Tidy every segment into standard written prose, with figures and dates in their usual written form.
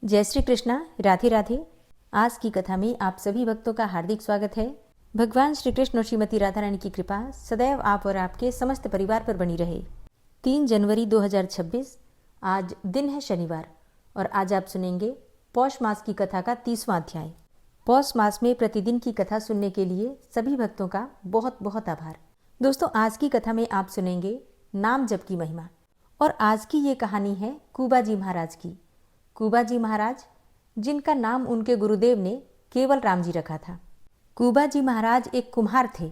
जय श्री कृष्णा, राधे राधे। आज की कथा में आप सभी भक्तों का हार्दिक स्वागत है। भगवान श्री कृष्ण और श्रीमती राधा रानी की कृपा सदैव आप और आपके समस्त परिवार पर बनी रहे। 3 जनवरी 2026 आज दिन है शनिवार और आज आप सुनेंगे पौष मास की कथा का 30वां अध्याय। पौष मास में प्रतिदिन की कथा सुनने के लिए सभी भक्तों का बहुत बहुत आभार। दोस्तों, आज की कथा में आप सुनेंगे नाम जप की महिमा और आज की ये कहानी है कुबा जी महाराज की। कुबा जी महाराज, जिनका नाम उनके गुरुदेव ने केवल राम जी रखा था। कुबा जी महाराज एक कुम्हार थे।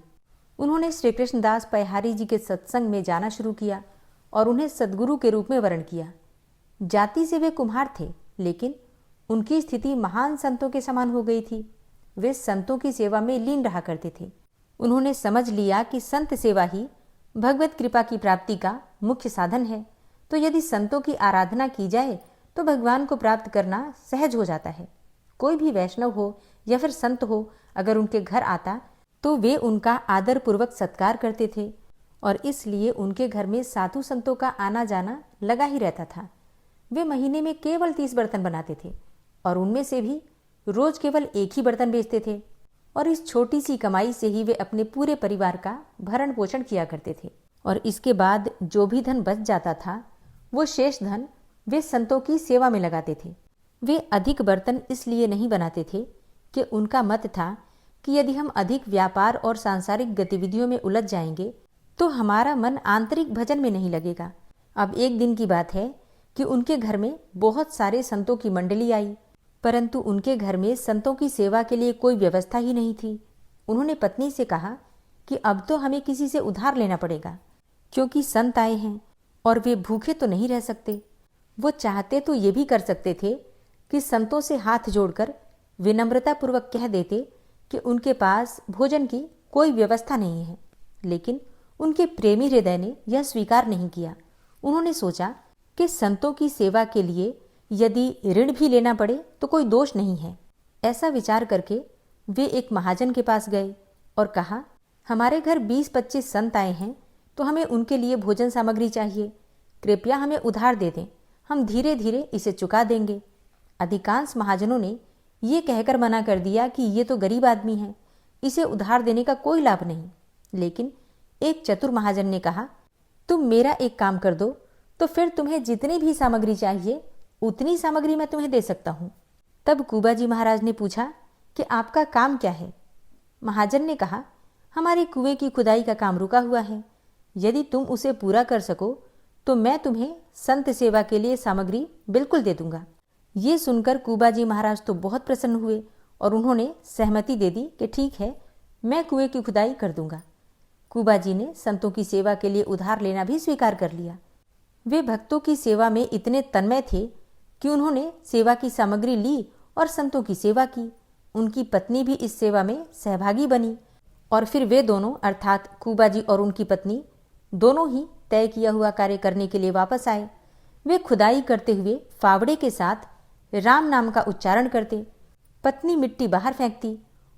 उन्होंने श्री कृष्णदास पयहारी जी के सत्संग में जाना शुरू किया और उन्हें सद्गुरु के रूप में वरण किया। जाति से वे कुम्हार थे, लेकिन उनकी स्थिति महान संतों के समान हो गई थी। वे संतों की सेवा में लीन रहा करते थे। उन्होंने समझ लिया कि संत सेवा ही भगवत कृपा की प्राप्ति का मुख्य साधन है। तो यदि संतों की आराधना की जाए तो भगवान को प्राप्त करना सहज हो जाता है। कोई भी वैष्णव हो या फिर संत हो, अगर उनके घर आता तो वे उनका आदर पूर्वक सत्कार करते थे और इसलिए उनके घर में साधु संतों का आना जाना लगा ही रहता था। वे महीने में केवल 30 बर्तन बनाते थे और उनमें से भी रोज केवल एक ही बर्तन बेचते थे और इस छोटी सी कमाई से ही वे अपने पूरे परिवार का भरण पोषण किया करते थे। और इसके बाद जो भी धन बच जाता था वो शेष धन वे संतों की सेवा में लगाते थे। वे अधिक बर्तन इसलिए नहीं बनाते थे कि उनका मत था कि यदि हम अधिक व्यापार और सांसारिक गतिविधियों में उलझ जाएंगे तो हमारा मन आंतरिक भजन में नहीं लगेगा। अब एक दिन की बात है कि उनके घर में बहुत सारे संतों की मंडली आई, परंतु उनके घर में संतों की सेवा के लिए कोई व्यवस्था ही नहीं थी। उन्होंने पत्नी से कहा कि अब तो हमें किसी से उधार लेना पड़ेगा, क्योंकि संत आए हैं और वे भूखे तो नहीं रह सकते। वो चाहते तो ये भी कर सकते थे कि संतों से हाथ जोड़कर विनम्रतापूर्वक कह देते कि उनके पास भोजन की कोई व्यवस्था नहीं है, लेकिन उनके प्रेमी हृदय ने यह स्वीकार नहीं किया। उन्होंने सोचा कि संतों की सेवा के लिए यदि ऋण भी लेना पड़े तो कोई दोष नहीं है। ऐसा विचार करके वे एक महाजन के पास गए और कहा, हमारे घर 20-25 संत आए हैं तो हमें उनके लिए भोजन सामग्री चाहिए। कृपया हमें उधार दे दें, हम धीरे धीरे इसे चुका देंगे। अधिकांश महाजनों ने ये कहकर मना कर दिया कि ये तो गरीब आदमी है, इसे उधार देने का कोई लाभ नहीं। लेकिन एक चतुर महाजन ने कहा, तुम मेरा एक काम कर दो तो फिर तुम्हें जितनी भी सामग्री चाहिए उतनी सामग्री मैं तुम्हें दे सकता हूँ। तब कुबा जी महाराज ने पूछा कि आपका काम क्या है? महाजन ने कहा, हमारे कुएं की खुदाई का काम रुका हुआ है, यदि तुम उसे पूरा कर सको तो मैं तुम्हें संत सेवा के लिए सामग्री बिल्कुल दे दूंगा। ये सुनकर कुबा जी महाराज तो बहुत प्रसन्न हुए और उन्होंने सहमति दे दी कि ठीक है, मैं कुएं की खुदाई कर दूंगा। कुबा जी ने संतों की सेवा के लिए उधार लेना भी स्वीकार कर लिया। वे भक्तों की सेवा में इतने तन्मय थे कि उन्होंने सेवा की सामग्री ली और संतों की सेवा की। उनकी पत्नी भी इस सेवा में सहभागी बनी और फिर वे दोनों अर्थात कुबा जी और उनकी पत्नी दोनों ही तय किया हुआ कार्य करने के लिए वापस आए। वे खुदाई करते हुए फावड़े के साथ राम नाम का उच्चारण करते, पत्नी मिट्टी बाहर फेंकती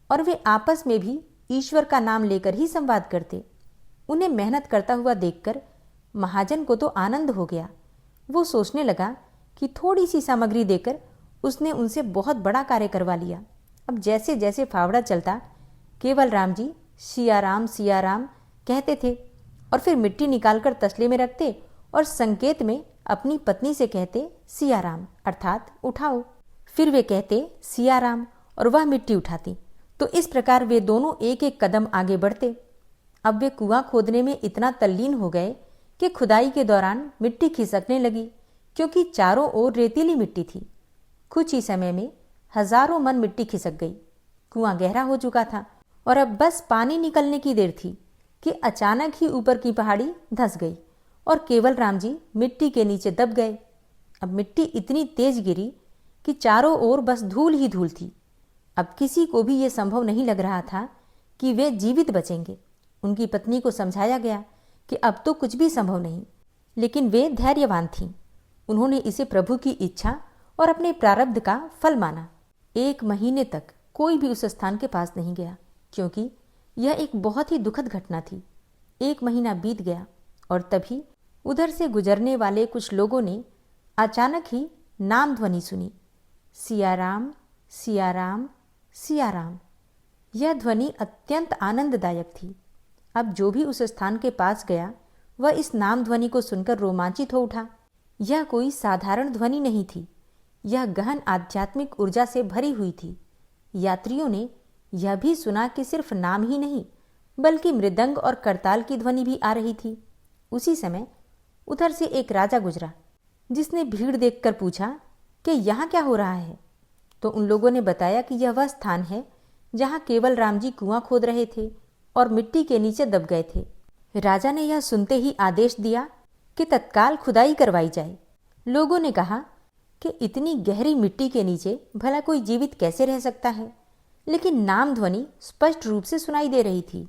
और वे आपस में भी ईश्वर का नाम लेकर ही संवाद करते। उन्हें मेहनत करता हुआ देखकर महाजन को तो आनंद हो गया। वो सोचने लगा कि थोड़ी सी सामग्री देकर उसने उनसे बहुत बड़ा कार्य करवा लिया। अब जैसे जैसे फावड़ा चलता केवल राम जी सिया राम कहते थे और फिर मिट्टी निकालकर तसले में रखते और संकेत में अपनी पत्नी से कहते सिया राम अर्थात उठाओ। फिर वे कहते सिया राम और वह मिट्टी उठाती। तो इस प्रकार वे दोनों एक एक कदम आगे बढ़ते। अब वे कुआं खोदने में इतना तल्लीन हो गए कि खुदाई के दौरान मिट्टी खिसकने लगी, क्योंकि चारों ओर रेतीली मिट्टी थी। कुछ ही समय में हजारों मन मिट्टी खिसक गई। कुआं गहरा हो चुका था और अब बस पानी निकलने की देर थी कि अचानक ही ऊपर की पहाड़ी धंस गई और केवल राम जी मिट्टी के नीचे दब गए। अब मिट्टी इतनी तेज गिरी कि चारों ओर बस धूल ही धूल थी। अब किसी को भी ये संभव नहीं लग रहा था कि वे जीवित बचेंगे। उनकी पत्नी को समझाया गया कि अब तो कुछ भी संभव नहीं, लेकिन वे धैर्यवान थीं। उन्होंने इसे प्रभु की इच्छा और अपने प्रारब्ध का फल माना। 1 महीने तक कोई भी उस स्थान के पास नहीं गया, क्योंकि यह एक बहुत ही दुखद घटना थी। 1 महीना बीत गया और तभी उधर से गुजरने वाले कुछ लोगों ने अचानक ही नाम ध्वनि सुनी, सियाराम, सियाराम, सियाराम। यह ध्वनि अत्यंत आनंददायक थी। अब जो भी उस स्थान के पास गया वह इस नाम ध्वनि को सुनकर रोमांचित हो उठा। यह कोई साधारण ध्वनि नहीं थी, यह गहन आध्यात्मिक ऊर्जा से भरी हुई थी। यात्रियों ने यह भी सुना कि सिर्फ नाम ही नहीं बल्कि मृदंग और करताल की ध्वनि भी आ रही थी। उसी समय उधर से एक राजा गुजरा, जिसने भीड़ देखकर पूछा कि यहाँ क्या हो रहा है। तो उन लोगों ने बताया कि यह वह स्थान है जहाँ केवल राम जी कुआं खोद रहे थे और मिट्टी के नीचे दब गए थे। राजा ने यह सुनते ही आदेश दिया कि तत्काल खुदाई करवाई जाए। लोगों ने कहा कि इतनी गहरी मिट्टी के नीचे भला कोई जीवित कैसे रह सकता है, लेकिन नाम ध्वनि स्पष्ट रूप से सुनाई दे रही थी।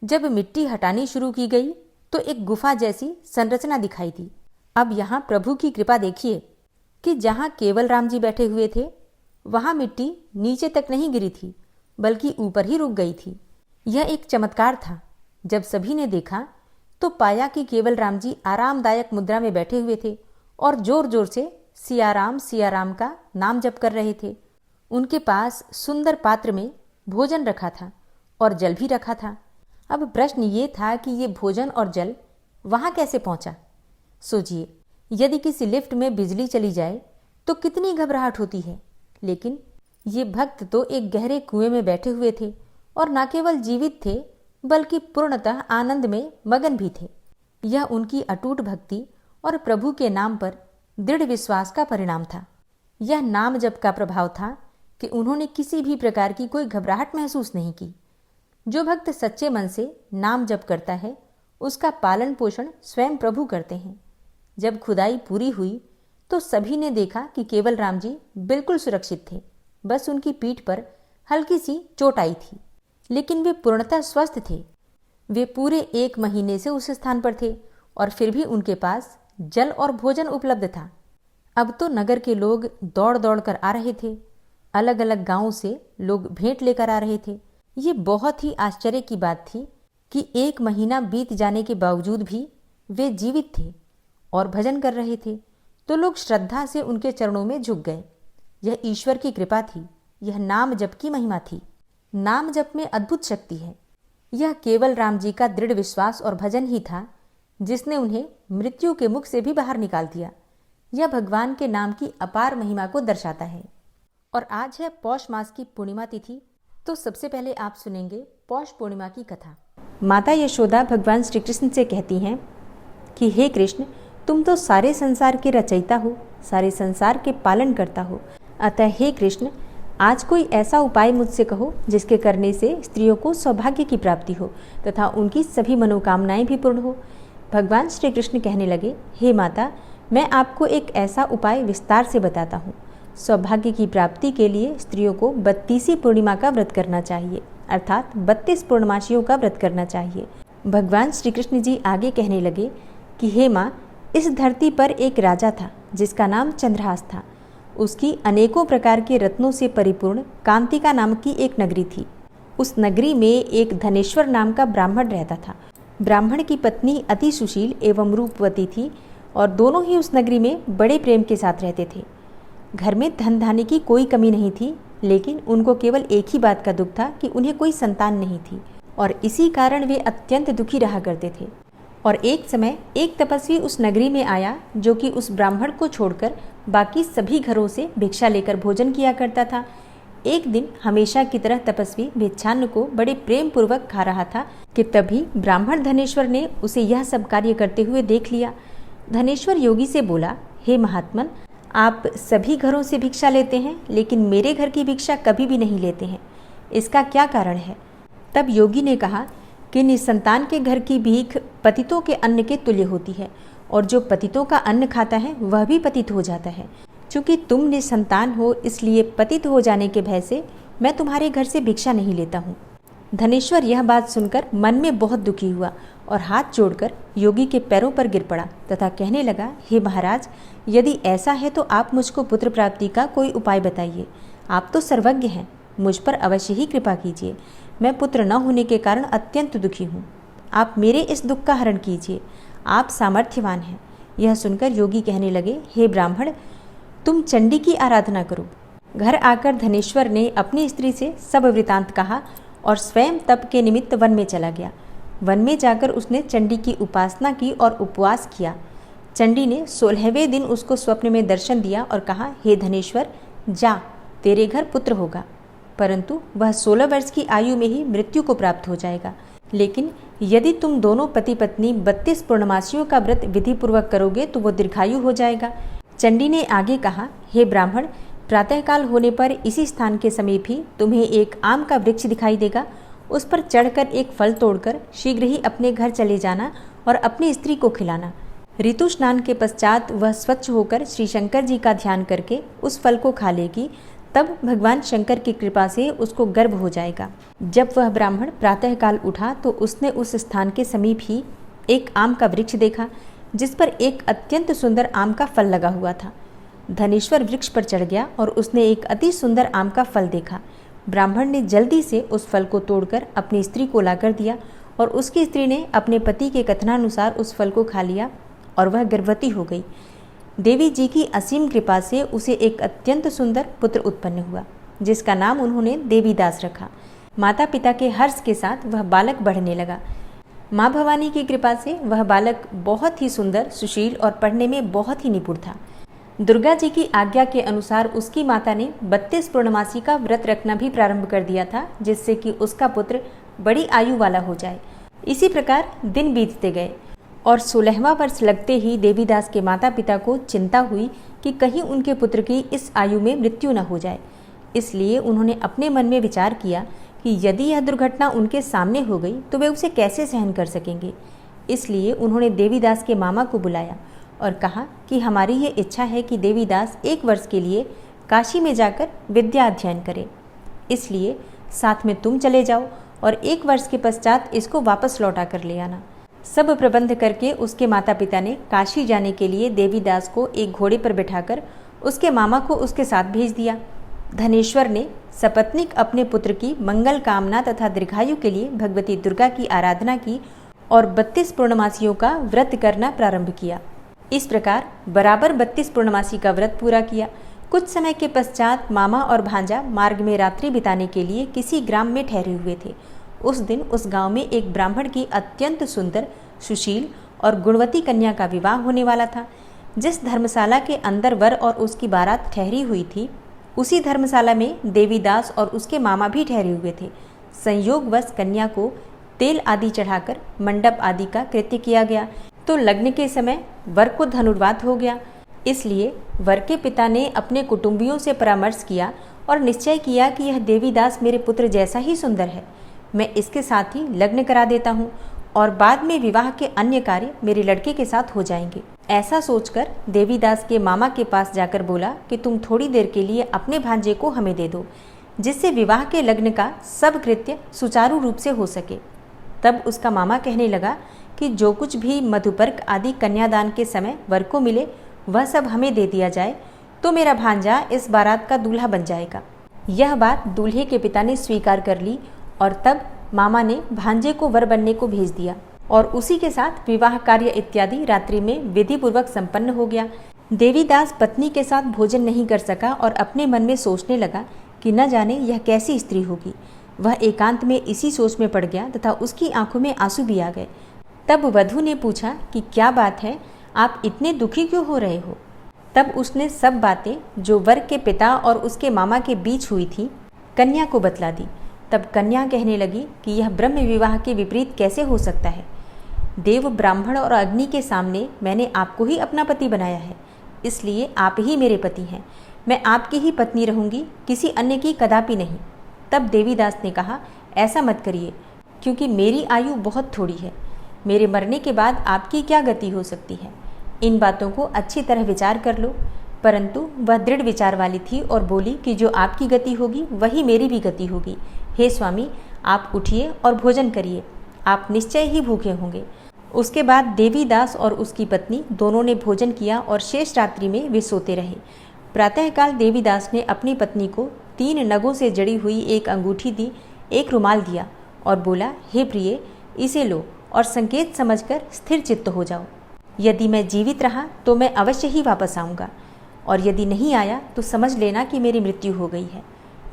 जब मिट्टी हटानी शुरू की गई तो एक गुफा जैसी संरचना दिखाई दी। अब यहाँ प्रभु की कृपा देखिए कि जहाँ केवल राम जी बैठे हुए थे वहाँ मिट्टी नीचे तक नहीं गिरी थी बल्कि ऊपर ही रुक गई थी। यह एक चमत्कार था। जब सभी ने देखा तो पाया कि केवल राम जी आरामदायक मुद्रा में बैठे हुए थे और जोर जोर से सियाराम सियाराम का नाम जप कर रहे थे। उनके पास सुंदर पात्र में भोजन रखा था और जल भी रखा था। अब प्रश्न ये था कि ये भोजन और जल वहाँ कैसे पहुँचा। सोचिए, यदि किसी लिफ्ट में बिजली चली जाए तो कितनी घबराहट होती है, लेकिन ये भक्त तो एक गहरे कुएं में बैठे हुए थे और न केवल जीवित थे बल्कि पूर्णतः आनंद में मगन भी थे। यह उनकी अटूट भक्ति और प्रभु के नाम पर दृढ़ विश्वास का परिणाम था। यह नाम जप का प्रभाव था कि उन्होंने किसी भी प्रकार की कोई घबराहट महसूस नहीं की। जो भक्त सच्चे मन से नाम जप करता है उसका पालन पोषण स्वयं प्रभु करते हैं। जब खुदाई पूरी हुई तो सभी ने देखा कि केवल राम जी बिल्कुल सुरक्षित थे। बस उनकी पीठ पर हल्की सी चोट आई थी, लेकिन वे पूर्णतः स्वस्थ थे। वे पूरे 1 महीने से उस स्थान पर थे और फिर भी उनके पास जल और भोजन उपलब्ध था। अब तो नगर के लोग दौड़ दौड़ कर आ रहे थे। अलग अलग गांवों से लोग भेंट लेकर आ रहे थे। ये बहुत ही आश्चर्य की बात थी कि 1 महीना बीत जाने के बावजूद भी वे जीवित थे और भजन कर रहे थे। तो लोग श्रद्धा से उनके चरणों में झुक गए। यह ईश्वर की कृपा थी। यह नाम जप की महिमा थी। नाम जप में अद्भुत शक्ति है। यह केवल राम जी का दृढ़ विश्वास और भजन ही था जिसने उन्हें मृत्यु के मुख से भी बाहर निकाल दिया। यह भगवान के नाम की अपार महिमा को दर्शाता है। और आज है पौष मास की पूर्णिमा तिथि। तो सबसे पहले आप सुनेंगे पौष पूर्णिमा की कथा। माता यशोदा भगवान श्री कृष्ण से कहती हैं कि हे कृष्ण, तुम तो सारे संसार के रचयिता हो, सारे संसार के पालन करता हो। अतः हे कृष्ण, आज कोई ऐसा उपाय मुझसे कहो जिसके करने से स्त्रियों को सौभाग्य की प्राप्ति हो तथा उनकी सभी मनोकामनाएं भी पूर्ण हो। भगवान श्री कृष्ण कहने लगे, हे माता, मैं आपको एक ऐसा उपाय विस्तार से बताता हूँ। सौभाग्य की प्राप्ति के लिए स्त्रियों को 32 पूर्णिमा का व्रत करना चाहिए, अर्थात 32 पूर्णमासियों का व्रत करना चाहिए। भगवान श्री कृष्ण जी आगे कहने लगे कि हे माँ, इस धरती पर एक राजा था जिसका नाम चंद्रहास था। उसकी अनेकों प्रकार के रत्नों से परिपूर्ण कांतिका नाम की एक नगरी थी। उस नगरी में एक धनेश्वर नाम का ब्राह्मण रहता था। ब्राह्मण की पत्नी अति सुशील एवं रूपवती थी और दोनों ही उस नगरी में बड़े प्रेम के साथ रहते थे। घर में धन धान्य की कोई कमी नहीं थी, लेकिन उनको केवल एक ही बात का दुख था कि उन्हें कोई संतान नहीं थी और इसी कारण वे अत्यंत दुखी रहा करते थे। और एक समय एक तपस्वी उस नगरी में आया जो कि उस ब्राह्मण को छोड़कर बाकी सभी घरों से भिक्षा लेकर भोजन किया करता था। एक दिन हमेशा की तरह तपस्वी भिक्षान्न को बड़े प्रेम पूर्वक खा रहा था कि तभी ब्राह्मण धनेश्वर ने उसे यह सब कार्य करते हुए देख लिया। धनेश्वर योगी से बोला, हे महात्मन, आप सभी घरों से भिक्षा लेते हैं लेकिन मेरे घर की भिक्षा कभी भी नहीं लेते हैं, इसका क्या कारण है? तब योगी ने कहा कि निसंतान के घर की भीख पतितों के अन्न के तुल्य होती है और जो पतितों का अन्न खाता है वह भी पतित हो जाता है। चूँकि तुम निसंतान हो इसलिए पतित हो जाने के भय से मैं तुम्हारे घर से भिक्षा नहीं लेता हूँ। धनेश्वर यह बात सुनकर मन में बहुत दुखी हुआ और हाथ जोड़कर योगी के पैरों पर गिर पड़ा तथा कहने लगा, हे महाराज, यदि ऐसा है तो आप मुझको पुत्र प्राप्ति का कोई उपाय बताइए। आप तो सर्वज्ञ हैं, मुझ पर अवश्य ही कृपा कीजिए। मैं पुत्र न होने के कारण अत्यंत दुखी हूँ। आप मेरे इस दुख का हरण कीजिए, आप सामर्थ्यवान हैं। यह सुनकर योगी कहने लगे, हे ब्राह्मण, तुम चंडी की आराधना करो। घर आकर धनेश्वर ने अपनी स्त्री से सब वृतांत कहा और स्वयं तप के निमित्त वन में चला गया। वन में जाकर उसने चंडी की उपासना की और उपवास किया। चंडी ने 16वें दिन उसको स्वप्न में दर्शन दिया और कहा, हे धनेश्वर, जा, तेरे घर पुत्र होगा, परंतु वह 16 वर्ष की आयु में ही मृत्यु को प्राप्त हो जाएगा। लेकिन यदि तुम दोनों पति पत्नी 32 पूर्णमासियों का व्रत विधिपूर्वक करोगे तो वो दीर्घायु हो जाएगा। चंडी ने आगे कहा, हे ब्राह्मण, प्रातःकाल होने पर इसी स्थान के समीप ही तुम्हें एक आम का वृक्ष दिखाई देगा। उस पर चढ़कर एक फल तोड़कर शीघ्र ही अपने घर चले जाना और अपनी स्त्री को खिलाना। ऋतु स्नान के पश्चात वह स्वच्छ होकर श्री शंकर जी का ध्यान करके उस फल को खा लेगी, तब भगवान शंकर की कृपा से उसको गर्भ हो जाएगा। जब वह ब्राह्मण प्रातःकाल उठा तो उसने उस स्थान के समीप ही एक आम का वृक्ष देखा, जिस पर एक अत्यंत सुंदर आम का फल लगा हुआ था। धनेश्वर वृक्ष पर चढ़ गया और उसने एक अति सुंदर आम का फल देखा। ब्राह्मण ने जल्दी से उस फल को तोड़कर अपनी स्त्री को लाकर दिया और उसकी स्त्री ने अपने पति के कथनानुसार उस फल को खा लिया और वह गर्भवती हो गई। देवी जी की असीम कृपा से उसे एक अत्यंत सुंदर पुत्र उत्पन्न हुआ, जिसका नाम उन्होंने देवीदास रखा। माता पिता के हर्ष के साथ वह बालक बढ़ने लगा। माँ भवानी की कृपा से वह बालक बहुत ही सुंदर, सुशील और पढ़ने में बहुत ही निपुण था। दुर्गा जी की आज्ञा के अनुसार उसकी माता ने 32 पूर्णमासी का व्रत रखना भी प्रारंभ कर दिया था, जिससे कि उसका पुत्र बड़ी आयु वाला हो जाए। इसी प्रकार दिन बीतते गए और 16वां वर्ष लगते ही देवीदास के माता पिता को चिंता हुई कि कहीं उनके पुत्र की इस आयु में मृत्यु न हो जाए। इसलिए उन्होंने अपने मन में विचार किया कि यदि यह दुर्घटना उनके सामने हो गई तो वे उसे कैसे सहन कर सकेंगे। इसलिए उन्होंने देवीदास के मामा को बुलाया और कहा कि हमारी ये इच्छा है कि देवीदास 1 वर्ष के लिए काशी में जाकर विद्या अध्ययन करे, इसलिए साथ में तुम चले जाओ और 1 वर्ष के पश्चात इसको वापस लौटा कर ले आना। सब प्रबंध करके उसके माता पिता ने काशी जाने के लिए देवीदास को एक घोड़े पर बिठाकर उसके मामा को उसके साथ भेज दिया। धनेश्वर ने सपत्नीक अपने पुत्र की मंगल कामना तथा दीर्घायु के लिए भगवती दुर्गा की आराधना की और 32 पूर्णमासियों का व्रत करना प्रारंभ किया। इस प्रकार बराबर 32 पूर्णमासी का व्रत पूरा किया। कुछ समय के पश्चात मामा और भांजा मार्ग में रात्रि बिताने के लिए किसी ग्राम में ठहरे हुए थे। उस दिन उस गांव में एक ब्राह्मण की अत्यंत सुंदर, सुशील और गुणवती कन्या का विवाह होने वाला था। जिस धर्मशाला के अंदर वर और उसकी बारात ठहरी हुई थी, उसी धर्मशाला में देवीदास और उसके मामा भी ठहरे हुए थे। संयोगवश कन्या को तेल आदि चढ़ाकर मंडप आदि का कृत्य किया गया तो लग्न के समय वर को धनुर्वात हो गया। इसलिए वर के पिता ने अपने कुटुंबियों से परामर्श किया और निश्चय किया कि यह देवीदास मेरे पुत्र जैसा ही सुंदर है, मैं इसके साथ ही लग्न करा देता हूँ और बाद में विवाह के अन्य कार्य मेरे लड़के के साथ हो जाएंगे। ऐसा सोचकर देवीदास के मामा के पास जाकर बोला कि तुम थोड़ी देर के लिए अपने भांजे को हमें दे दो, जिससे विवाह के लग्न का सब कृत्य सुचारू रूप से हो सके। तब उसका मामा कहने लगा कि जो कुछ भी मधुपर्क आदि कन्यादान के समय वर को मिले वह सब हमें दे दिया जाए तो मेरा भांजा इस बारात का दूल्हा बन जाएगा। यह बात दूल्हे के पिता ने स्वीकार कर ली और तब मामा ने भांजे को वर बनने को भेज दिया और उसी के साथ विवाह कार्य इत्यादि रात्रि में विधि पूर्वक संपन्न हो गया। देवीदास पत्नी के साथ भोजन नहीं कर सका और अपने मन में सोचने लगा कि न जाने यह कैसी स्त्री होगी। वह एकांत में इसी सोच में पड़ गया तथा उसकी आंखों में आंसू भी आ गए। तब वधू ने पूछा कि क्या बात है, आप इतने दुखी क्यों हो रहे हो। तब उसने सब बातें जो वर के पिता और उसके मामा के बीच हुई थी कन्या को बतला दी। तब कन्या कहने लगी कि यह ब्रह्म विवाह के विपरीत कैसे हो सकता है। देव, ब्राह्मण और अग्नि के सामने मैंने आपको ही अपना पति बनाया है, इसलिए आप ही मेरे पति हैं। मैं आपकी ही पत्नी रहूंगी, किसी अन्य की कदापि नहीं। तब देवीदास ने कहा, ऐसा मत करिए, क्योंकि मेरी आयु बहुत थोड़ी है। मेरे मरने के बाद आपकी क्या गति हो सकती है। इन बातों को अच्छी तरह विचार कर लो। परंतु वह दृढ़ विचार वाली थी और बोली कि जो आपकी गति होगी वही मेरी भी गति होगी। हे स्वामी, आप उठिए और भोजन करिए, आप निश्चय ही भूखे होंगे। उसके बाद देवीदास और उसकी पत्नी दोनों ने भोजन किया और शेष रात्रि में वे सोते रहे। प्रातःकाल देवीदास ने अपनी पत्नी को 3 नगों से जड़ी हुई एक अंगूठी दी, एक रुमाल दिया और बोला, हे प्रिय, इसे लो और संकेत समझकर स्थिर चित्त हो जाओ। यदि मैं जीवित रहा तो मैं अवश्य ही वापस आऊँगा और यदि नहीं आया तो समझ लेना कि मेरी मृत्यु हो गई है।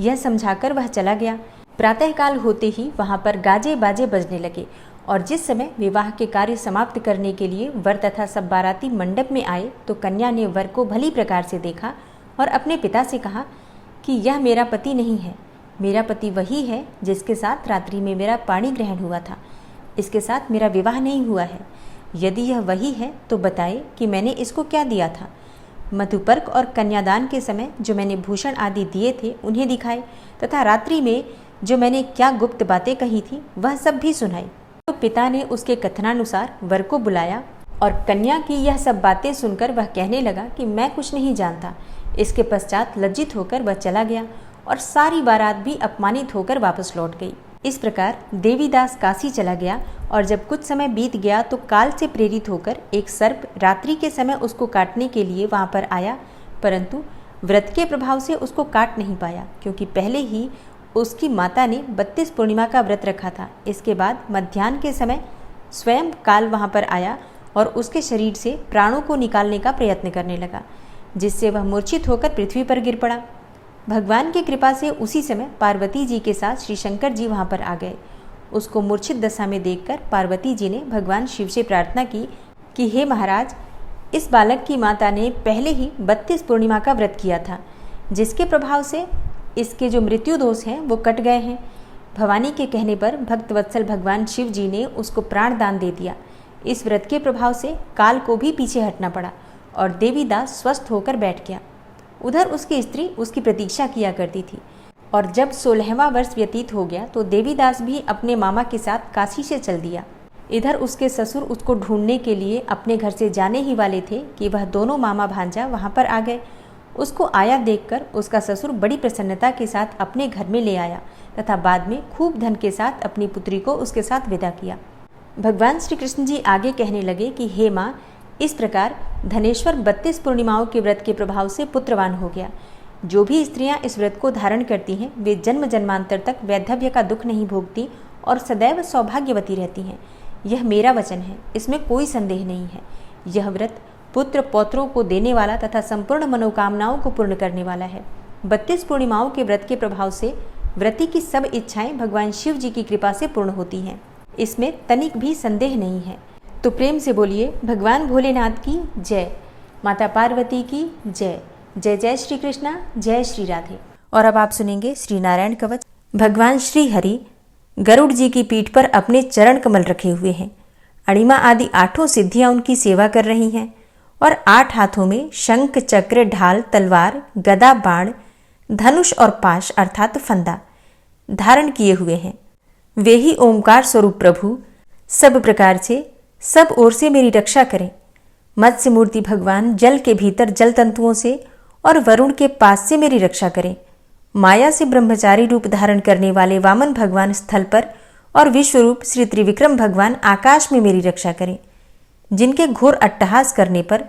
यह समझाकर वह चला गया। प्रातःकाल होते ही वहाँ पर गाजे बाजे बजने लगे और जिस समय विवाह के कार्य समाप्त करने के लिए वर तथा सब बाराती मंडप में आए तो कन्या ने वर को भली प्रकार से देखा और अपने पिता से कहा कि यह मेरा पति नहीं है, मेरा पति वही है जिसके साथ रात्रि में मेरा पाणी ग्रहण हुआ था। इसके साथ मेरा विवाह नहीं हुआ है। यदि यह वही है तो बताए कि मैंने इसको क्या दिया था। मधुपर्क और कन्यादान के समय जो मैंने भूषण आदि दिए थे उन्हें दिखाए तथा रात्रि में जो मैंने क्या गुप्त बातें कही थी वह सब भी सुनाई। तो पिता ने उसके कथनानुसार वर को बुलाया और कन्या की यह सब बातें सुनकर वह कहने लगा कि मैं कुछ नहीं जानता। इसके पश्चात लज्जित होकर वह चला गया और सारी बारात भी अपमानित होकर वापस लौट गई। इस प्रकार देवीदास काशी चला गया और जब कुछ समय बीत गया तो काल से प्रेरित होकर एक सर्प रात्रि के समय उसको काटने के लिए वहाँ पर आया, परंतु व्रत के प्रभाव से उसको काट नहीं पाया क्योंकि पहले ही उसकी माता ने 32 पूर्णिमा का व्रत रखा था। इसके बाद मध्याह्न के समय स्वयं काल वहाँ पर आया और उसके शरीर से प्राणों को निकालने का प्रयत्न करने लगा, जिससे वह मूर्छित होकर पृथ्वी पर गिर पड़ा। भगवान की कृपा से उसी समय पार्वती जी के साथ श्री शंकर जी वहाँ पर आ गए। उसको मूर्छित दशा में देखकर पार्वती जी ने भगवान शिव से प्रार्थना की कि हे महाराज, इस बालक की माता ने पहले ही 32 पूर्णिमा का व्रत किया था, जिसके प्रभाव से इसके जो मृत्यु दोष हैं वो कट गए हैं। भवानी के कहने पर भक्तवत्सल भगवान शिव जी ने उसको प्राण दान दे दिया। इस व्रत के प्रभाव से काल को भी पीछे हटना पड़ा और देवीदास स्वस्थ होकर बैठ गया। उधर उसकी स्त्री उसकी प्रतीक्षा किया करती थी और जब 16वां वर्ष व्यतीत हो गया तो देवीदास भी अपने मामा के साथ काशी से चल दिया। इधर उसके ससुर उसको ढूंढने के लिए अपने घर से जाने ही वाले थे कि वह दोनों मामा भांजा वहाँ पर आ गए। उसको आया देखकर उसका ससुर बड़ी प्रसन्नता के साथ अपने घर में ले आया तथा बाद में खूब धन के साथ अपनी पुत्री को उसके साथ विदा किया। भगवान श्री कृष्ण जी आगे कहने लगे कि हे माँ, इस प्रकार धनेश्वर 32 पूर्णिमाओं के व्रत के प्रभाव से पुत्रवान हो गया। जो भी स्त्रियां इस व्रत को धारण करती हैं वे जन्म जन्मांतर तक वैधव्य का दुख नहीं भोगती और सदैव सौभाग्यवती रहती हैं। यह मेरा वचन है, इसमें कोई संदेह नहीं है। यह व्रत पुत्र पौत्रों को देने वाला तथा संपूर्ण मनोकामनाओं को पूर्ण करने वाला है। 32 पूर्णिमाओं के व्रत के प्रभाव से व्रती की सब इच्छाएं भगवान शिव जी की कृपा से पूर्ण होती हैं। इसमें तनिक भी संदेह नहीं है। तो प्रेम से बोलिए भगवान भोलेनाथ की जय, माता पार्वती की जय। जय जय श्री कृष्णा, जय श्री राधे। और अब आप सुनेंगे श्री नारायण कवच। भगवान श्री हरि गरुड़ जी की पीठ पर अपने चरण कमल रखे हुए हैं। अणिमा आदि 8 सिद्धियां उनकी सेवा कर रही हैं और 8 हाथों में शंख, चक्र, ढाल, तलवार, गदा, बाण, धनुष और पाश अर्थात फंदा धारण किए हुए हैं। वे ही ओंकार स्वरूप प्रभु सब प्रकार से सब ओर से मेरी रक्षा करें। मत्स्य मूर्ति भगवान जल के भीतर जल तंतुओं से और वरुण के पास से मेरी रक्षा करें। माया से ब्रह्मचारी रूप धारण करने वाले वामन भगवान स्थल पर और विश्वरूप श्री त्रिविक्रम भगवान आकाश में मेरी रक्षा करें। जिनके घोर अट्टहास करने पर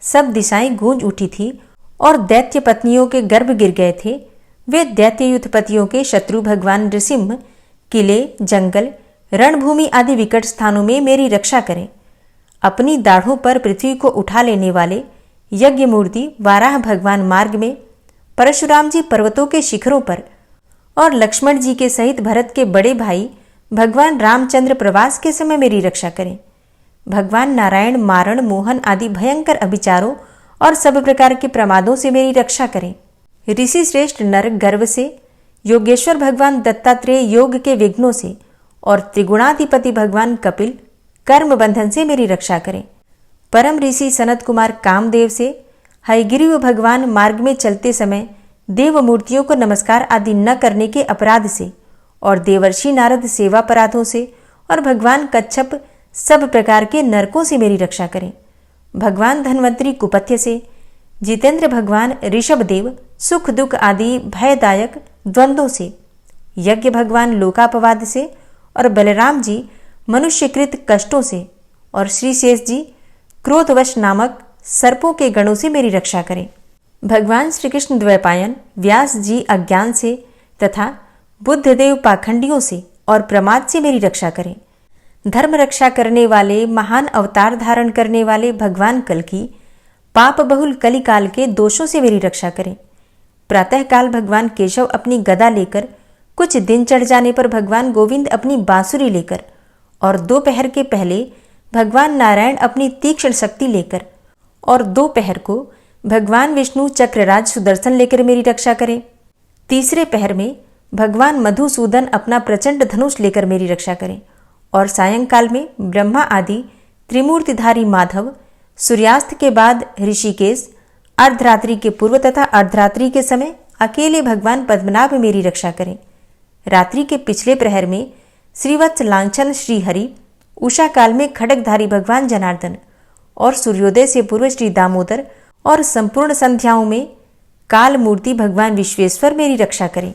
सब दिशाएं गूंज उठी थी और दैत्य पत्नियों के गर्भ गिर गए थे, वे दैत्ययुथपतियों के शत्रु भगवान नृसिंह किले, जंगल, रणभूमि आदि विकट स्थानों में मेरी रक्षा करें। अपनी दाढ़ों पर पृथ्वी को उठा लेने वाले यज्ञ मूर्ति वाराह भगवान मार्ग में, परशुराम जी पर्वतों के शिखरों पर और लक्ष्मण जी के सहित भरत के बड़े भाई भगवान रामचंद्र प्रवास के समय मेरी रक्षा करें। भगवान नारायण मारण, मोहन आदि भयंकर अभिचारों और सब प्रकार के प्रमादों से मेरी रक्षा करें। ऋषि श्रेष्ठ नर गर्व से, योगेश्वर भगवान दत्तात्रेय योग के विघ्नों से और त्रिगुणाधिपति भगवान कपिल कर्म बंधन से मेरी रक्षा करें। परम ऋषि सनत कुमार कामदेव से, हयग्रीव भगवान मार्ग में चलते समय देव मूर्तियों को नमस्कार आदि न करने के अपराध से और देवर्षि नारद सेवा अपराधों से और भगवान कच्छप सब प्रकार के नरकों से मेरी रक्षा करें। भगवान धन्वंतरी कुपथ्य से, जितेंद्र भगवान ऋषभदेव सुख दुख आदि भयदायक द्वंद्वों से, यज्ञ भगवान लोकापवाद से और बलराम जी मनुष्यकृत कष्टों से और श्री शेष जी क्रोधवश नामक सर्पों के गणों से मेरी रक्षा करें। भगवान श्री कृष्ण द्वैपायन व्यास जी अज्ञान से तथा बुद्धदेव पाखंडियों से और प्रमाद से मेरी रक्षा करें। धर्म रक्षा करने वाले महान अवतार धारण करने वाले भगवान कल्कि पाप बहुल कलिकाल के दोषों से मेरी रक्षा करें। प्रातःकाल भगवान केशव अपनी गदा लेकर, कुछ दिन चढ़ जाने पर भगवान गोविंद अपनी बांसुरी लेकर, और दोपहर के पहले भगवान नारायण अपनी तीक्ष्ण शक्ति लेकर, और दोपहर को भगवान विष्णु चक्रराज सुदर्शन लेकर मेरी रक्षा करें। तीसरे पहर में भगवान मधुसूदन अपना प्रचंड धनुष लेकर मेरी रक्षा करें, और सायंकाल में ब्रह्मा आदि त्रिमूर्तिधारी माधव, सूर्यास्त के बाद ऋषिकेश, अर्धरात्रि के पूर्व तथा अर्धरात्रि के समय अकेले भगवान पद्मनाभ मेरी रक्षा करें। रात्रि के पिछले प्रहर में श्रीवत्स लांछन श्रीहरि, उषा काल में खड्गधारी भगवान जनार्दन, और सूर्योदय से पूर्व श्री दामोदर, और संपूर्ण संध्याओं में काल मूर्ति भगवान विश्वेश्वर मेरी रक्षा करें।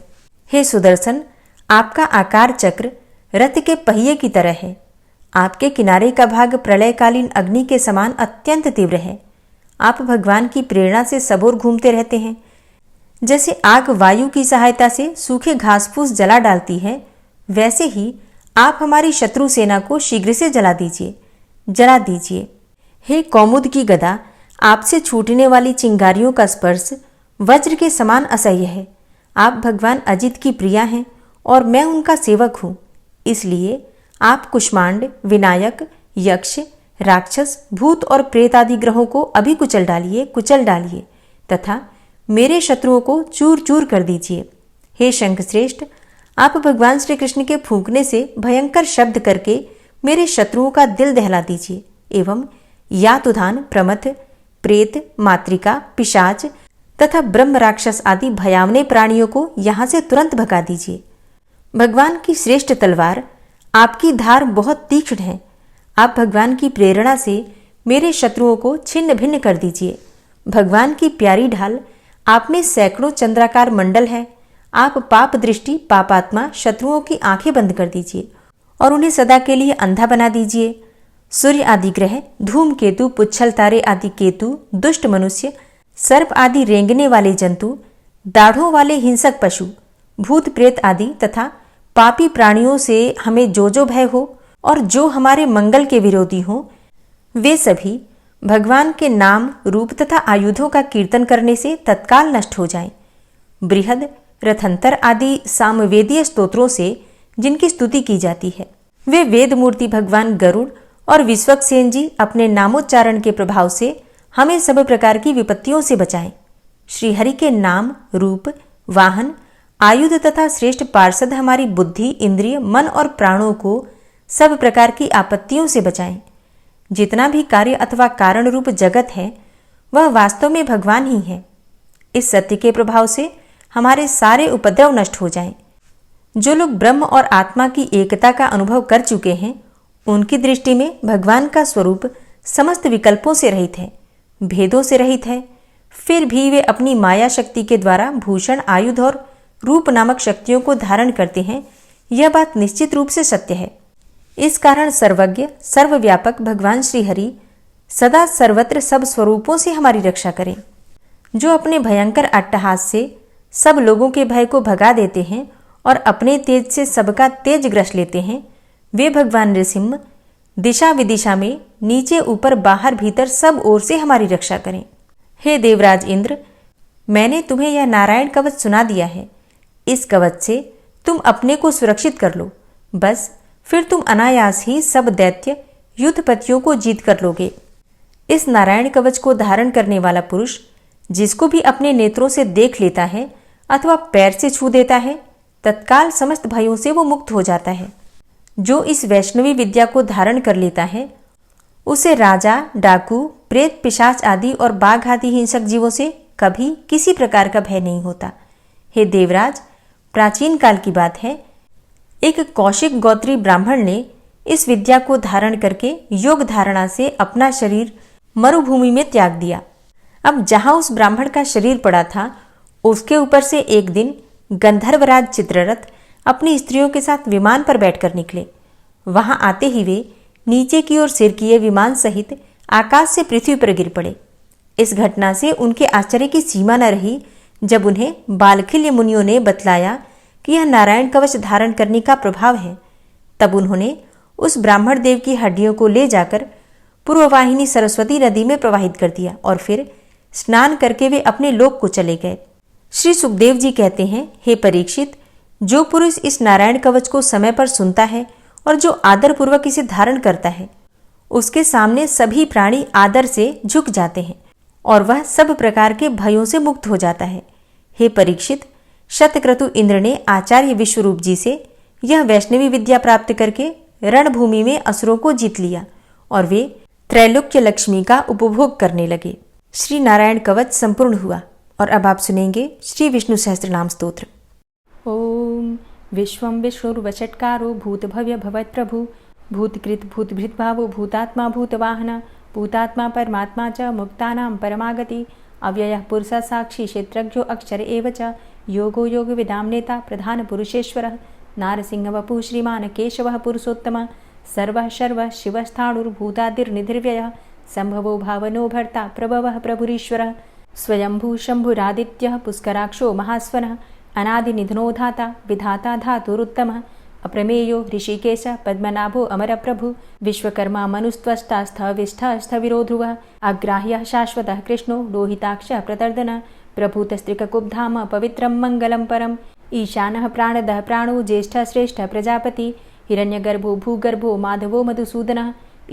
हे सुदर्शन, आपका आकार चक्र रथ के पहिए की तरह है। आपके किनारे का भाग प्रलयकालीन अग्नि के समान अत्यंत तीव्र है। आप भगवान की प्रेरणा से सबोर घूमते रहते हैं। जैसे आग वायु की सहायता से सूखे घास फूस जला डालती है, वैसे ही आप हमारी शत्रु सेना को शीघ्र से जला दीजिए। हे कौमुद की गदा, आपसे छूटने वाली चिंगारियों का स्पर्श वज्र के समान असह्य है। आप भगवान अजित की प्रिया हैं और मैं उनका सेवक हूँ। इसलिए आप कुष्मांड, विनायक, यक्ष, राक्षस, भूत और प्रेत आदि ग्रहों को अभी कुचल डालिए तथा मेरे शत्रुओं को चूर चूर कर दीजिए। हे शंखश्रेष्ठ, आप भगवान श्री कृष्ण के फूंकने से भयंकर शब्द करके मेरे शत्रुओं का दिल दहला दीजिए एवं यातुधान, प्रमथ, प्रेत, मातृका, पिशाच तथा ब्रह्म राक्षस आदि भयावने प्राणियों को यहाँ से तुरंत भगा दीजिए। भगवान की श्रेष्ठ तलवार, आपकी धार बहुत तीक्ष्ण है। आप भगवान की प्रेरणा से मेरे शत्रुओं को छिन्न भिन्न कर दीजिए। भगवान की प्यारी ढाल, आप में सैकड़ों चंद्राकार मंडल है। आप पाप दृष्टि, पापात्मा शत्रुओं की आंखें बंद कर दीजिए और उन्हें सदा के लिए अंधा बना दीजिए। सूर्य आदि ग्रह, धूमकेतु, पुच्छल तारे आदि केतु, दुष्ट मनुष्य, सर्प आदि रेंगने वाले जंतु, दाढ़ों वाले हिंसक पशु, भूत प्रेत आदि तथा पापी प्राणियों से हमें जो भय हो और जो हमारे मंगल के विरोधी हो, वे सभी भगवान के नाम, रूप तथा आयुधों का कीर्तन करने से तत्काल नष्ट हो जाएं। बृहद, रथंतर आदि सामवेदीय स्तोत्रों से जिनकी स्तुति की जाती है, वे वेद मूर्ति भगवान गरुड़ और विश्वक्सेन जी अपने नामोच्चारण के प्रभाव से हमें सब प्रकार की विपत्तियों से बचाएं। श्रीहरि के नाम, रूप, वाहन, आयुध तथा श्रेष्ठ पार्षद हमारी बुद्धि, इंद्रिय, मन और प्राणों को सब प्रकार की आपत्तियों से बचाएं। जितना भी कार्य अथवा कारण रूप जगत है, वह वास्तव में भगवान ही है। इस सत्य के प्रभाव से हमारे सारे उपद्रव नष्ट हो जाएं। जो लोग ब्रह्म और आत्मा की एकता का अनुभव कर चुके हैं, उनकी दृष्टि में भगवान का स्वरूप समस्त विकल्पों से रहित है, भेदों से रहित है। फिर भी वे अपनी माया शक्ति के द्वारा भूषण, आयुध और रूप नामक शक्तियों को धारण करते हैं। यह बात निश्चित रूप से सत्य है। इस कारण सर्वज्ञ, सर्वव्यापक भगवान श्रीहरि सदा सर्वत्र सब स्वरूपों से हमारी रक्षा करें। जो अपने भयंकर अट्टहास से सब लोगों के भय को भगा देते हैं और अपने तेज से सबका तेज ग्रस लेते हैं, वे भगवान नृसिंह दिशा विदिशा में नीचे ऊपर बाहर भीतर सब ओर से हमारी रक्षा करें। हे देवराज इंद्र, मैंने तुम्हें यह नारायण कवच सुना दिया है। इस कवच से तुम अपने को सुरक्षित कर लो, बस फिर तुम अनायास ही सब दैत्य युद्धपतियों को जीत कर लोगे। इस नारायण कवच को धारण करने वाला पुरुष जिसको भी अपने नेत्रों से देख लेता है अथवा पैर से छू देता है, तत्काल समस्त भयों से वो मुक्त हो जाता है। जो इस वैष्णवी विद्या को धारण कर लेता है, उसे राजा, डाकू, प्रेत, पिशाच आदि और बाघ आदि हिंसक जीवों से कभी किसी प्रकार का भय नहीं होता। हे देवराज, प्राचीन काल की बात है, एक कौशिक गोत्री ब्राह्मण ने इस विद्या को धारण करके योग धारणा से अपना शरीर मरुभूमि में त्याग दिया। अब जहां उस ब्राह्मण का शरीर पड़ा था, उसके ऊपर से एक दिन गंधर्वराज चित्ररथ अपनी स्त्रियों के साथ विमान पर बैठकर निकले। वहां आते ही वे नीचे की ओर सिर किए विमान सहित आकाश से पृथ्वी पर गिर पड़े। इस घटना से उनके आश्चर्य की सीमा न रही जब उन्हें बालखिल्य मुनियों ने बतलाया कि यह नारायण कवच धारण करने का प्रभाव है। तब उन्होंने उस ब्राह्मण देव की हड्डियों को ले जाकर पूर्ववाहिनी सरस्वती नदी में प्रवाहित कर दिया और फिर स्नान करके वे अपने लोक को चले गए। श्री सुखदेव जी कहते हैं, हे परीक्षित, जो पुरुष इस नारायण कवच को समय पर सुनता है और जो आदरपूर्वक इसे धारण करता है, उसके सामने सभी प्राणी आदर से झुक जाते हैं और वह सब प्रकार के भयों से मुक्त हो जाता है। हे परीक्षित, शतक्रतु इंद्र ने आचार्य विश्वरूप जी से यह वैष्णवी विद्या प्राप्त करके रणभूमि में असुरों को जीत लिया और वे त्रैलोक्य लक्ष्मी का उपभोग करने लगे। श्री नारायण कवच संपूर्ण हुआ और अब आप सुनेंगे श्री विष्णु सहस्त्रनाम स्तोत्र। ओम विश्वं विष्णुर्वषट्कारो भूतभव्य भवत्प्रभु भूतकृत भूतभृत भावो भूतात्मा भूतवाहन भूतात्मा परमात्मा च मुक्तानां परमागति अव्ययः पुरुषः साक्षी क्षेत्रज्ञो अक्षर एव च योगो योगविदां नेता प्रधान पुरुषेश्वरः नारसिंह वपुः श्रीमान् केशवः पुरुषोत्तमः सर्वः शर्वः शिवस्थाणुर्भूतादिर्निधिर्व्ययः संभवो भावनो भर्ता प्रभवः प्रभुरीश्वरः स्वयंभू शंभुरादित्यः पुष्कराक्षो महास्वनः अनादिनिधनो धाता विधाता धातुरुत्तमः अप्रमेयो ऋषिकेश पद्मनाभो अमरप्रभु विश्वकर्मा मनुस्त्वष्टा स्थविष्ठः स्थविरो ध्रुवः अग्राह्यः शाश्वतः कृष्णो लोहिताक्षः प्रतर्दनः प्रभूतस्त्रिककुब्धाम पवित्रं मङ्गलं परम् ईशानः प्राणदः प्राणो ज्येष्ठः श्रेष्ठः प्रजापति हिरण्यगर्भो भूगर्भो माधवो मधुसूदनः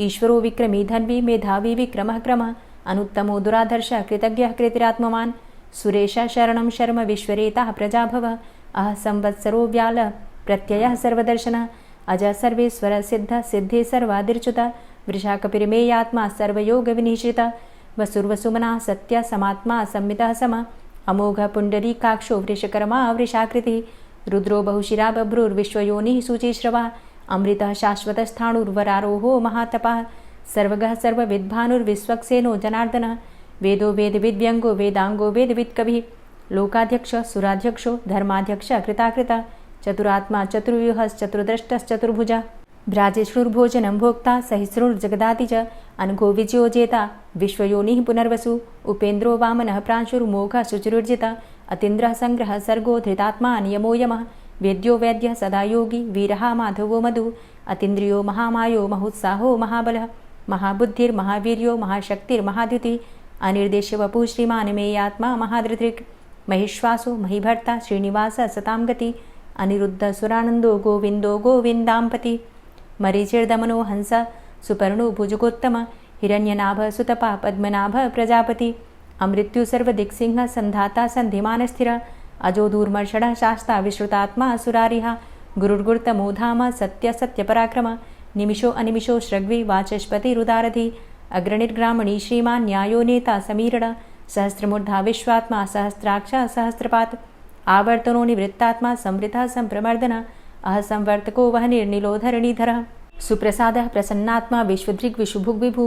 ईश्वरो विक्रमी धन्वी मेधावी विक्रमः क्रमः अनुत्तमो दुराधर्षः कृतज्ञः कृतिरात्मवान् सुरेशः शरणं शर्म विश्वरेताः प्रजाभवः अह संवत्सरो व्यालः प्रत्ययः सर्वदर्शनः अजः सर्वेश्वरः सिद्धः सिद्धे सर्वादिर्च्युतः वृषाकपिर्मेयात्मा सर्वयोगविनिश्रितः वसुर्वसुमनः सत्यः समात्मा संमितः समः अमोघः पुण्डरीकाक्षो वृषकर्मा वृषाकृतिः रुद्रो बहुशिरा बभ्रुर्विश्वयोनिः शुचिश्रवः अमृतः शाश्वतस्थाणुर्वरारोहो महातपः सर्वगः सर्वविद्भानुर्विश्वक्सेनो जनार्दनः वेदो वेदविद्व्यङ्गो वेदाङ्गो वेदवित्कविः लोकाध्यक्षः सुराध्यक्षो धर्माध्यक्षः कृताकृतः चतुरात्मा चतुर्व्यूहश्चतुर्द्रष्टश्चतुर्भुजः भ्राजिष्णुर्भोजनं भोक्ता सहिष्णुर्जगदाति च अनघो विजयो जेता विश्वयोनिः पुनर्वसु उपेन्द्रो वामनः प्रांशुर्मोघः शुचिरुर्जितः अतीन्द्रः संग्रहः सर्गो धृतात्मा नियमो यमः वेद्यो वैद्यः सदा योगी वीरः माधवो मधु अतीन्द्रियो महामायो महोत्साहो महाबलः महाबुद्धिर्महावीर्यो महाशक्तिर्महाद्युतिः अनिर्देश्य वपुः श्रीमान् मेयात्मा महाधृतिर् महिश्वासो महीभर्ता श्रीनिवासः सतां गति अनिरुद्ध सुरानन्दो गोविन्दो गोविन्दाम्पति मरीचिर्दमनो हंस सुपर्णो भुजगोत्तम हिरण्यनाभ सुतपा पद्मनाभ प्रजापति अमृत्यु सर्वदिक्सिंह संधाता संधिमान स्थिर अजो दूर्मर्षण शास्ता विश्रुतात्मा सुरारिहा गुरुर्गुर्तमो धाम सत्य सत्य पराक्रम निमिषो अनिमिषो श्रग्वी वाचस्पति रुदारधि अग्रणिर्ग्रामणी श्रीमान् न्यायो नेता समीरण सहस्रमूर्धा विश्वात्मा सहस्राक्ष सहस्रपात आवर्तनो निवृत्तात्मा संवृतः संप्रमर्दन अह संवर्तको वह निर्निलोधरणीधरः सुप्रसादः प्रसन्नात्मा विश्वदृग् विशुभुग् विभु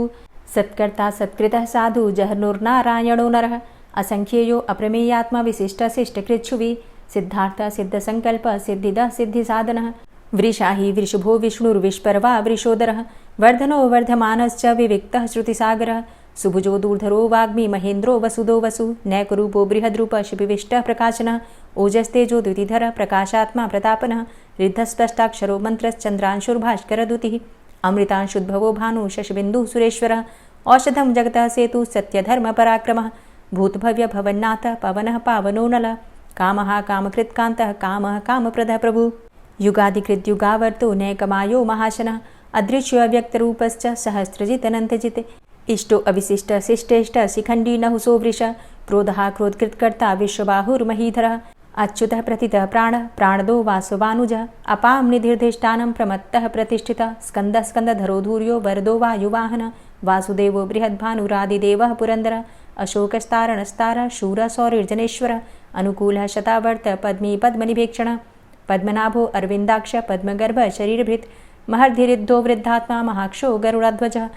सत्कर्ता सत्कृतः साधु जहर्नुर्नारायणो नरः असंख्येयो अप्रमेयात्मा विशिष्टशिष्टकृच्छुवि सिद्धार्थ सिद्धसंकल्प सिद्धिदः सिद्धिसाधनः वृषाहि वृषभो विष्णुर्विष्पर्वा वृषोदरः वर्धनो वर्धमानश्च विविक्तः श्रुतिसागरः सुभुजो दूर्धरो वाग्मी महेन्द्रो वसुदो वसु नैकरूपो बृहद्रूप शिपिविष्टः प्रकाशनः ओजस्तेजो द्युतिधरः प्रकाशात्मा प्रतापनः रिद्धस्पष्टाक्षरो मन्त्रश्चन्द्रांशुर्भास्करदुतिः अमृतांशुद्भवो भानु शशबिन्दुः सुरेश्वरः औषधं जगतः सेतु सत्यधर्मपराक्रमः भूतभव्य भवन्नाथ पवनः पावनो नलः कामः कामकृत्कान्तः कामः कामप्रदः प्रभु युगादिकृद्युगावर्तो नैकमायो महाशनः अदृश्योऽव्यक्तरूपश्च सहस्रजितनन्तजित् इष्टो अविशिष्ट शिष्टेष्ट शिखण्डी नहुसो वृष क्रोधः क्रोधकृत्कर्ता विश्वबाहुर्महीधरः अच्युतः प्रतितः प्राणः प्राणदो वासवानुजः अपां निधिर्धिष्ठानं प्रमत्तः प्रतिष्ठितः स्कन्दः स्कन्दधरो धूर्यो वरदो वायुवाहनः वासुदेवो बृहद्भानुरादिदेवः पुरन्दरः अशोकस्तारणस्तारः शूरः सौरिर्जनेश्वरः अनुकूलः शतावर्त पद्मी पद्मनिभेक्षणः पद्मनाभो अरविन्दाक्ष पद्मगर्भ शरीरभृत् महर्धिरिद्धो वृद्धात्मा महाक्षो गरुडाध्वजः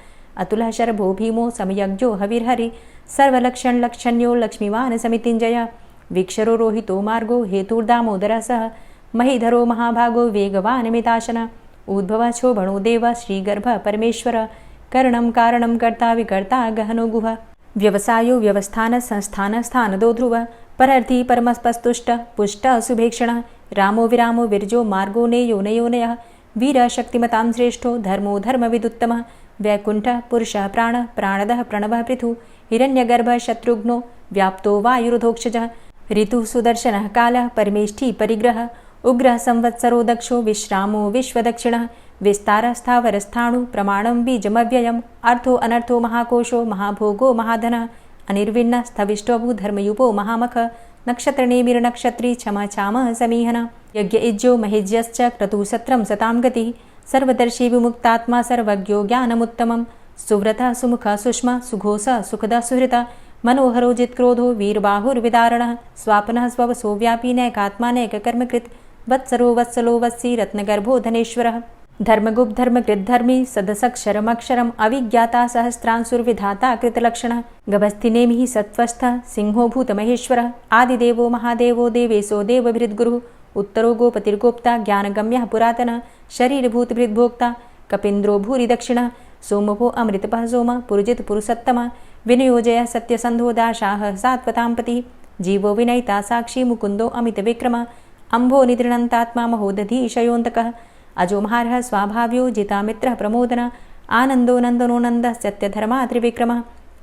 अतुलः शरभो भीमो समयज्ञो हविर्हरि सर्वलक्षणलक्षण्यो लक्ष्मीवान् समितिञ्जय वीक्षरो रोहितो मार्गो हेतुर्दामोदरः सह महीधरो महाभागो वेगवान् मिताशन उद्भवः शोभणो देव श्रीगर्भ परमेश्वर करणं कारणं कर्ता विकर्ता गहनो गुह व्यवसायो व्यवस्थान संस्थान स्थानदो ध्रुव परर्थी परमस्पस्तुष्ट पुष्ट सुभेक्षण रामो विरामो विरजो मार्गो नेयो नयोनयः वीर शक्तिमतां श्रेष्ठो धर्मो धर्मविदुत्तमः वैकुण्ठः पुरुषः प्राणः प्राणदः प्रणवः पृथु हिरण्यगर्भः शत्रुघ्नो व्याप्तो वायुरुधोक्षजः ऋतुः सुदर्शनः कालः परमेष्ठी परिग्रहः उग्रः संवत्सरो दक्षो विश्रामो विश्वदक्षिणः विस्तारस्थावरस्थाणु प्रमाणं बीजमव्ययम् अर्थो अनर्थो महाकोशो महाभोगो महाधनः अनिर्विण्णः स्थविष्टोऽभू धर्मयुपो महामख नक्षत्रनेमिर्नक्षत्री क्षमा क्षामः समीहनः यज्ञ इज्जो महेज्यश्च क्रतुः सत्रं सतां गतिः सर्वदर्शी विमुक्तात्मा सर्वज्ञो ज्ञानमुत्तमं सुव्रतः सुमुखः सुष्मा सुघोषः सुखदः सुहृतः मनोहरो जित्क्रोधो वीरबाहुर्विदारणः स्वापनः स्ववसो व्यापी नैकात्मानैककर्मकृत् वत्सरो वत्सलो वत्सी रत्नगर्भो धनेश्वरः धर्मगुप्त धर्मकृद्धर्मी सदसक्षरमक्षरम् अविज्ञाता सहस्रांसुर्विधाता कृतलक्षणः गभस्तिनेमिः सत्त्वस्थः सिंहो भूतमहेश्वरः आदिदेवो महादेवो देवेशो देवभृद्गुरुः उत्तरो गोपतिर्गोप्ता ज्ञानगम्यः पुरातनः शरीरभूतभृद्भोक्ता कपीन्द्रो भूरि दक्षिणः सोमभो अमृतपः सोमः पुरुजित पुरुषोत्तमः विनियोजयः सत्यसन्धो दाशाः सात्वतां पतिः जीवो विनयिता साक्षी मुकुन्दो अमितविक्रमः अम्भो निद्रणन्तात्मा महोदधीशयोऽन्तकः अजो महार्हः स्वाभाव्यो जितामित्रः प्रमोदनः आनन्दो नन्दनो नन्दः सत्यधर्मा त्रिविक्रमः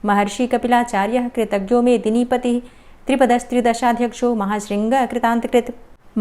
महर्षि कपिलाचार्यः कृतज्ञो मेदिनीपतिः त्रिपदस्त्रिदशाध्यक्षो महाशृङ्गः कृतान्तकृत्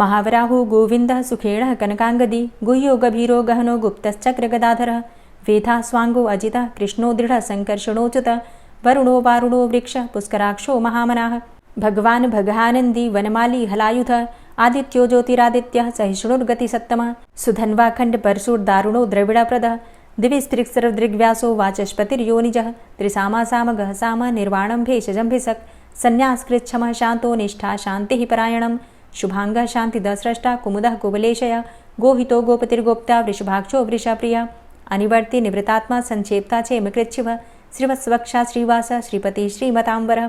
महावराहो गोविन्दः सुखेणः कनकाङ्गदी गुह्यो गभीरो गहनो गुप्तश्चक्रगदाधरः वेधा स्वाङ्गो अजितः कृष्णो दृढः सङ्कर्षणोच्युतः वरुणो वारुणो वृक्षः पुष्कराक्षो महामनाः भगवान् भगानन्दी वनमाली हलायुधः आदित्यो ज्योतिरादित्यः सहिष्णुर्गतिसत्तमः सुधन्वाखण्ड परशुर्दारुणो द्रविडप्रदः दिविस्त्रिक्सर्वदृग्व्यासो वाचस्पतिर्योनिजः त्रिसामासामगः साम निर्वाणं भेषजम्भिषक् सन्न्यासकृच्छमः शान्तो निष्ठा शान्तिः परायणं शुभाङ्गः शान्तिदस्रष्टा कुमुदः कुवलेशय गोहितो गोपतिर्गोप्ता वृषभाक्षो वृषप्रियः अनिवर्ति निवृतात्मा संक्षेप्ता चेमकृच्छिवः श्रीवत्सवक्षा श्रीवास श्रीपति श्रीमताम्बरः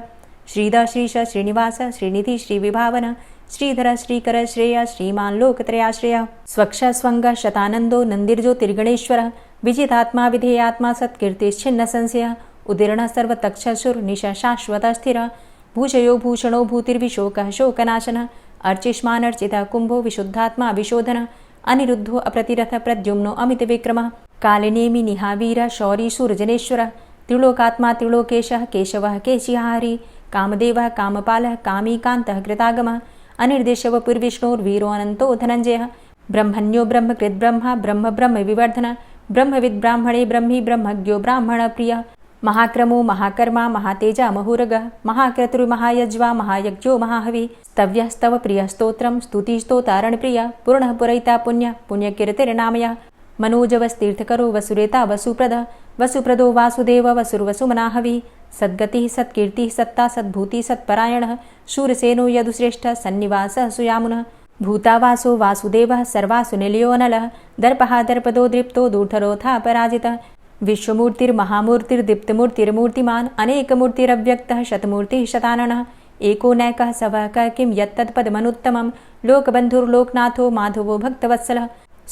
श्रीद श्रीश श्रीनिवास श्रीनिधि श्रीविभावन श्रीधर श्रीकर श्रेय श्रीमान् लोकत्रयाश्रयः स्वक्ष स्वङ्ग शतानन्दो नन्दिर्ज्योतिर्गणेश्वरः विजितात्मा विधेयात्मा सत्कीर्तिश्छिन्न संशयः उदीर्णः सर्वतक्षसुर्निश शाश्वतस्थिरः भूषयो भूषणो भूतिर्विशोकः शोकनाशनः अर्चिष्मानर्चितः कुम्भो विशुद्धात्मा विशोधनः अनिरुद्धो अप्रतिरथ प्रद्युम्नो अमितविक्रमः कालिनेमि निहावीरः शौरी शूरजनेश्वरः त्रिलोकात्मा त्रिलोकेशः केशवः केशिहारी कामदेवः कामपालः कामीकान्तः कृतागमः अनिर्देशवपुर्विष्णोर्वीरो अनन्तो धनञ्जयः ब्रह्मण्यो ब्रह्मकृद्ब्रह्मा ब्रह्म ब्रह्म विवर्धन ब्रह्मविद् ब्राह्मणे ब्रह्मी ब्रह्मज्ञो ब्राह्मणप्रियः महाक्रमो महाकर्मा महातेजा महोरगः महाक्रतुर्महायज्वा महायज्ञो महाहवि स्तव्यः स्तव प्रियः स्तोत्रं स्तुतिस्तोतारणप्रियः पूर्णः पुरैता पुण्यः पुण्यकीर्तिर्नामयः मनोजवस्तीर्थकरो वसुरेता वसुप्रदः वसुप्रदो वासुदेव वसुर्वसुमनाहवि सद्गतिः सत्कीर्तिः सत्ता सद्भूतिः सत्परायणः शूरसेनो यदुश्रेष्ठः सन्निवासः सुयामुनः भूतावासो वासुदेवः सर्वासु निलयोऽनलः दर्पः दर्पदो दृप्तो दूर्धरोथा पराजितः विश्वमूर्तिर्महामूर्तिर्दीप्तमूर्तिर्मूर्तिमान् अनेकमूर्तिरव्यक्तः शतमूर्तिः शताननः एको नैकः सवः किं यत्तत्पदमनुत्तमं लोकबन्धुर्लोकनाथो माधवो भक्तवत्सलः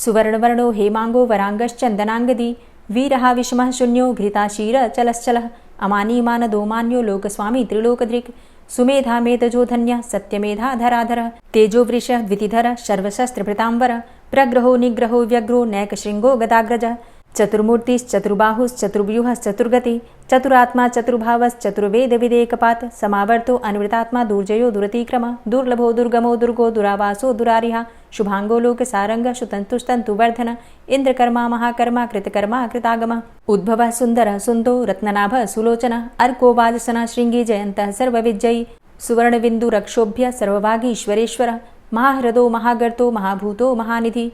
सुवर्णवर्णो हेमाङ्गो वराङ्गश्चन्दनाङ्गदी वीरः विषमः शून्यो घृताशीर चलश्चलः अमानीमानदोमान्यो लोकस्वामी त्रिलोकधृक् सुमेधा मेधजो धन्यः सत्यमेधाधराधरः तेजो वृषः द्वितिधरः सर्वशस्त्रभृताम्बरः प्रग्रहो निग्रहो व्यग्रो नैकशृङ्गो गदाग्रजः चतुर्मूर्तिश्चतुर्बाहुश्चतुर्व्यूहश्चतुर्गति चतुरात्मा चतुर्भावश्चतुर्वेदविदेकपात् समावर्तो अनिवृतात्मा दुर्जयो दुरतिक्रमः दुर्लभो दुर्गमो दुर्गो दुरावासो दुरारिहा शुभाङ्गो लोकसारङ्गः शुतन्तुस्तन्तुवर्धन इन्द्रकर्मा महाकर्मा कृतकर्मा कृतागमः उद्भवः सुन्दरः सुन्दो रत्ननाभः सुलोचनः अर्को वाजसनः शृङ्गी जयन्तः सर्वविजयी सुवर्णबिन्दुरक्षोभ्य सर्वभागीश्वरेश्वरः महाह्रदो महागर्तो महाभूतो महानिधि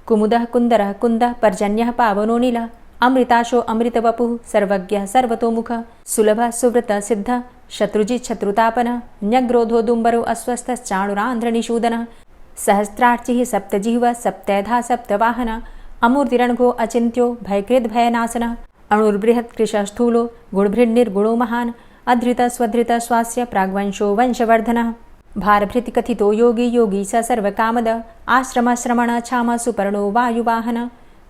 कुमुदः कुन्दरः कुन्दः पर्जन्यः पावनो नीलः अमृताशो अमृतवपुः सर्वज्ञः सर्वतोमुखः सुलभः सुव्रतः सिद्धः शत्रुजित् शत्रुतापनः न्यग्रोधो दुम्बरो अस्वस्थश्चाणुरान्ध्रनिषूदनः सहस्रार्चिः सप्तजिह्वः सप्तैधा सप्तवाहनः अमूर्तिरणघो अचिन्त्यो भयकृद्भयनाशनः अणुर्बृहत्कृशः स्थूलो गुणभृन्निर्गुणो महान् अधृतः स्वधृतः स्वास्य प्राग्वंशो वंशवर्धनः भारभृतिकथितो योगी योगी स सर्वकामद आश्रमश्रमण क्षाम सुपर्णो वायुवाहन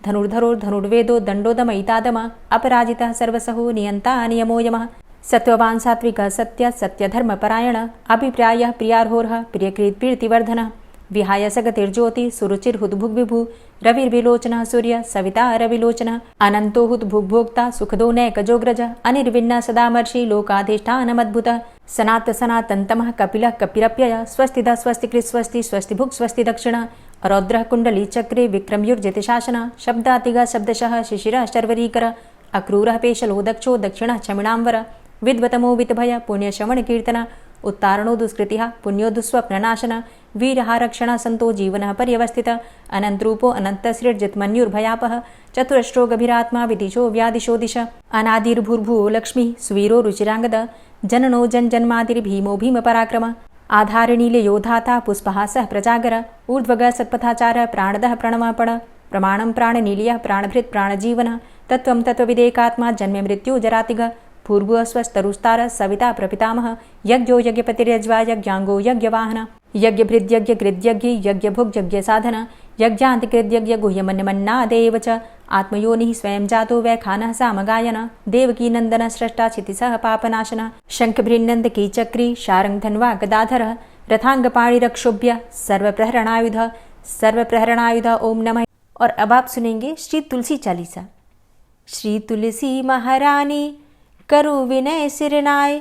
धनुर्धरोर्धनुर्वेदो दण्डोदमयितादम अपराजितः सर्वसहो नियन्ता नियमो यमः सत्त्ववान् सात्विकः सत्य सत्यधर्मपरायण अभिप्रायः प्रियार्होर्ह प्रियकृत् प्रीतिवर्धनः विहाय सगतिर्ज्योति सुरुचिर्हुद्भुग्विभु रविर्विलोचनः सूर्य सविता रविलोचनः अनंतो हुद्भुग्भोक्ता सुखदो नैकजोग्रज अनिर्विण्ण सदामर्षि लोकाधिष्ठानमद्भुतः सनात सनातन्तमः कपिलः कपिरप्यय स्वस्तिदा स्वस्तिकृत् स्वस्ति स्वस्तिभुक् स्वस्ति दक्षिणः रौद्रः कुण्डली चक्रे विक्रमयुर्जितशासनः शब्दातिगा शब्दशः शिशिरः शर्वरीकर अक्रूरः पेशलो दक्षो दक्षिणः क्षमिणाम्बर विद्वतमो वितभय पुण्यश्रवणकीर्तन उत्तारणो दुष्कृतिः पुण्यो दुःस्वप्ननाशन वीरहारक्षण संतो जीवनः पर्यवस्थितः अनन्तरूपो अनन्तसृर्जितमन्युर्भयापः चतुरश्रो गभीरात्मा विदिशो व्यादिशो दिश अनादिर्भूर्भुवो लक्ष्मीः सुवीरो रुचिराङ्गद जननो जन्मादिर्भीमो भीमपराक्रम आधारनीलयो धाता पुष्पहासः प्रजागर ऊर्ध्वगः सत्पथाचारः प्राणदः प्रणमापण प्रमाणं प्राणनीलयः प्राणभृत् प्राणजीवनः तत्त्वं तत्त्वविदेकात्मा जन्म मृत्यु जरातिग पूर्वस्वस्तरुस्तार सविता प्रपितामह यज्ञो यज्ञपतिर्यज्वा यज्ञांगो यज्ञवाहन यज्ञभृद्यज्ञ यज्ञभुग्यज्ञसाधन यज्ञान्तिकृद्यज्ञ गुह्यमन्यमन्नादेव च आत्मयोनिः स्वयं जातो वैखानः सामगायन देवकी नन्दन स्रष्टा क्षितिसः पापनाशन शङ्खभृन्नन्दकी चक्री शारङ्गधन्वा गदाधरः रथांगपाणिरक्षोभ्य सर्वप्रहरणायुध ओम नमः। और अब आप सुनेंगे श्री तुलसी चालीसा। श्री तुलसी महारानी करु विनय सिरनाय,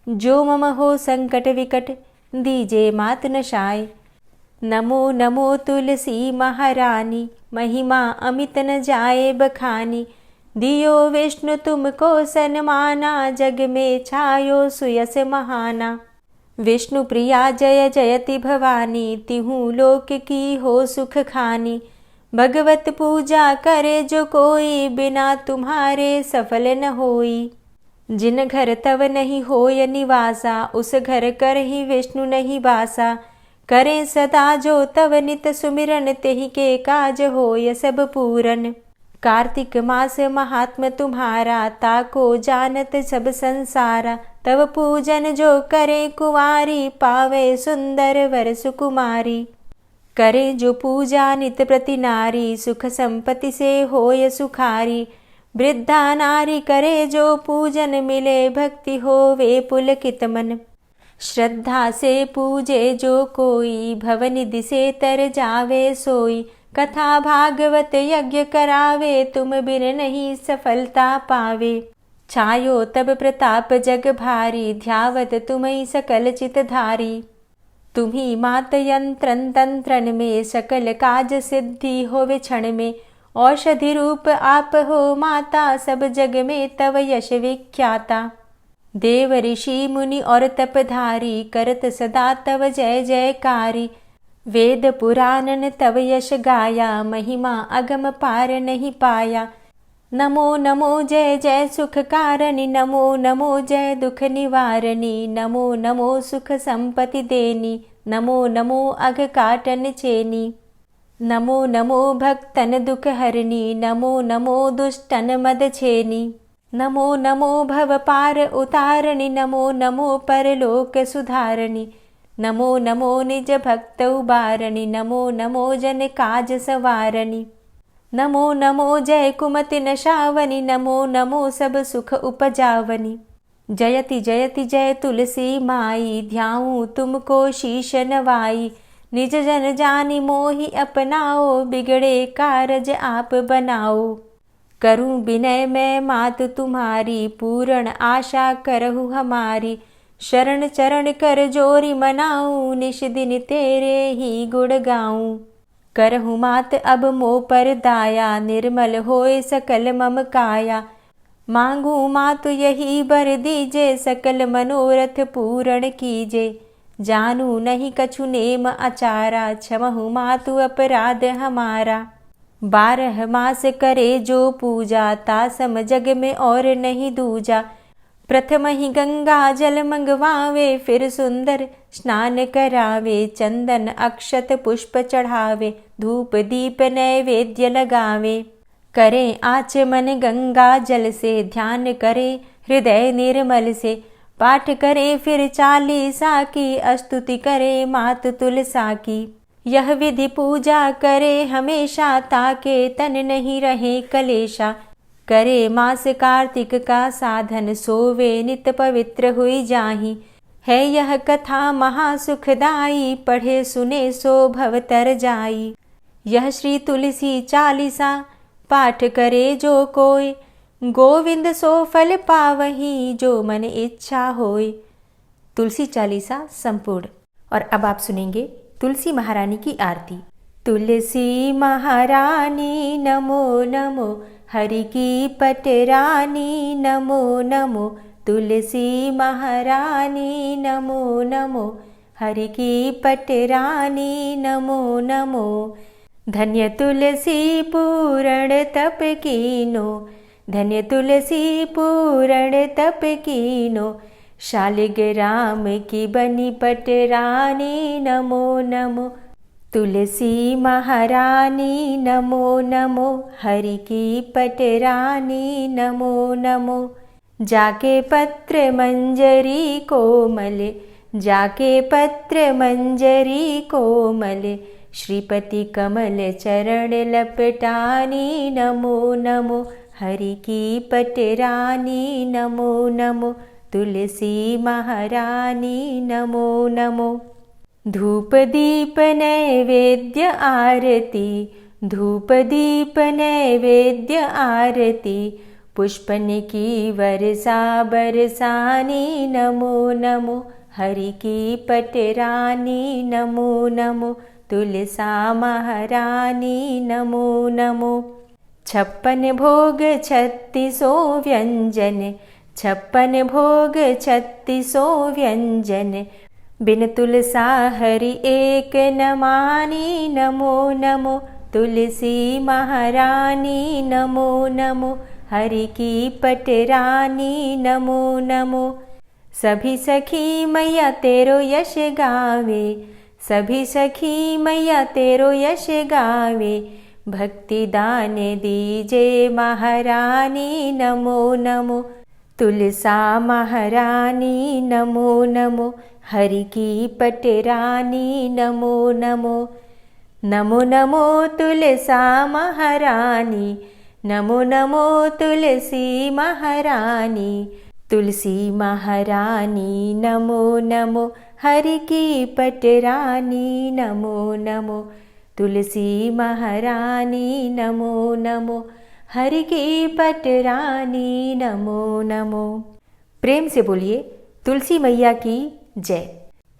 जो मम हो संकट विकट दीजे मात नशाय। नमो नमो तुलसी महारानी, महिमा अमित न जाए बखानी। दियो विष्णु तुमको सन्माना, जग में छायो सुयस महाना। विष्णु प्रिया जय जयति भवानी, तिहु लोक की हो सुख खानी। भगवत पूजा करे जो कोई, बिना तुम्हारे सफल न होई। जिन घर तव नहीं होय निवासा, उस घर कर ही विष्णु नहीं बासा। करें सदा जो तव नित सुमिरन, तेहि के काज होय सब पूरन। कार्तिक मास महात्म तुम्हारा, ताको जानत सब संसारा। तव पूजन जो करे कुंवारी, पावे सुंदर वर सुकुमारी। करे जो पूजा नित प्रति नारी, सुख संपत्ति से होय सुखारी। वृद्धा नारी करे जो पूजन, मिले भक्ति होवे पुलकित मन। श्रद्धा से पूजे जो कोई, भवनिधि से तर जावे सोई। कथा भागवत यज्ञ करावे, तुम बिन नहीं सफलता पावे। छायो तब प्रताप जग भारी, ध्यावत तुम्हीं सकल चित धारी। तुम्ही मात यंत्रन तंत्रन में, सकल काज सिद्धि होवे क्षण में। औषधि रूप आप हो माता, सब जग में तव यश विख्याता। देव ऋषि मुनि और तपधारी, करत सदा तव जय जयकारी। वेद पुराणन तव यश गाया, महिमा अगम पार नहीं पाया। नमो नमो जय जय सुख कारणी, नमो नमो जय दुख निवारणी। नमो नमो सुख संपत्ति देनी, नमो नमो अघ काटन चेनी। नमो नमो भक्तन दुख हरणी, नमो नमो दुष्टन मद छेनी। नमो नमो भव पार उतारणी, नमो नमो परलोक सुधारणी। नमो नमो निज भक्त उबारणी, नमो नमो जन काज सवारणी। नमो नमो जय कुमति नशावनी, नमो नमो सब सुख उपजावनी। जयति जयति जय तुलसी माई, ध्याऊं तुमको शीश नवाई। निज जन जानी मोहि अपनाओ, बिगड़े कारज आप बनाओ। करूं विनय मैं मात तुम्हारी, पूर्ण आशा करहु हमारी। शरण चरण कर जोरी मनाऊं, निश दिन तेरे ही गुण गाऊं। करहु मात अब मोह पर दाया, निर्मल होए सकल मम काया। मांगू मातु यही बर दीजे, सकल मनोरथ पूर्ण कीजे। जानू नहीं कछु नेम आचारा, क्षमहु मातु अपराध हमारा। 12 मास करे जो पूजा, तासम जग में और नहीं दूजा। प्रथम ही गंगा जल मंगवावे, फिर सुंदर स्नान करावे। चंदन अक्षत पुष्प चढ़ावे, धूप दीप नैवेद्य लगावे। करें आचमन गंगा जल से, ध्यान करे हृदय निर्मल से। पाठ करे फिर चालीसा की, स्तुति करे मात तुलसा की। यह विधि पूजा करे हमेशा, ताके तन नहीं रहे कलेशा। करे मास कार्तिक का साधन, सोवे नित पवित्र हुई जाहि। है यह कथा महासुखदाई, पढ़े सुने सो भव तर जाई। यह श्री तुलसी चालीसा, पाठ करे जो कोय, गोविंद सो फल पावही, जो मन इच्छा होय। तुलसी चालीसा संपूर्ण। और अब आप सुनेंगे तुलसी महारानी की आरती। तुलसी महारानी नमो नमो, हरि की पटरानी नमो नमो। तुलसी महारानी नमो नमो, हरि की पटरानी नमो नमो। धन्य तुलसी पूर्ण तप कीनो, धन्य तुलसी पूर्ण तप कीनो। शालिग्राम की बनी पटरानी नमो नमो। तुलसी महारानी नमो नमो, हरि की पटरानी नमो नमो। जाके पत्र मंजरी कोमल, जाके पत्र मंजरी कोमल। श्रीपति कमल चरण लपटानी नमो नमो, हरि की पटरानी नमो नमो। तुलसी महारानी नमो नमो। धूप दीप नैवेद्य आरती, धूप दीप नैवेद्य आरती। पुष्पन की वर्षा बरसानी नमो नमो, हरि की पटरानी नमो नमो। तुलसा महारानी नमो नमो। 56 भोग 36 व्यंजन, 56 भोग 36 व्यंजन। बिन तुलसा हरि एक न मानी नमो नमो। तुलसी महारानी नमो नमो, हरि की पटरानी नमो नमो। सभी सखी मैया तेरो यश गावे, सभी सखी मैया तेरो यश गावे। भक्ति दान दीजे महारानी नमो नमो। तुलसा महारानी नमो नमो, हरि की पटरानी नमो नमो। नमो नमो तुलसा महारानी, नमो नमो तुलसी महारानी। तुलसी महारानी नमो नमो, हरि की पटरानी नमो नमो। तुलसी महारानी नमो नमो, हरि की पटरानी नमो नमो। प्रेम से बोलिए तुलसी मैया की जय।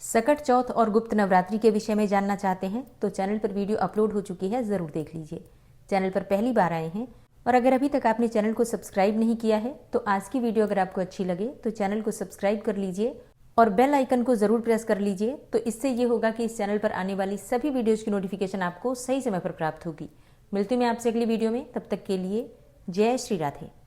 सकट चौथ और गुप्त नवरात्रि के विषय में जानना चाहते हैं तो चैनल पर वीडियो अपलोड हो चुकी है, ज़रूर देख लीजिए। चैनल पर पहली बार आए हैं और अगर अभी तक आपने चैनल को सब्सक्राइब नहीं किया है तो आज की वीडियो अगर आपको अच्छी लगे तो चैनल को सब्सक्राइब कर लीजिए और बेल आइकन को ज़रूर प्रेस कर लीजिए। तो इससे ये होगा कि इस चैनल पर आने वाली सभी वीडियोज़ की नोटिफिकेशन आपको सही समय पर प्राप्त होगी। मिलती हूँ मैं आपसे अगली वीडियो में, तब तक के लिए जय श्री राधे।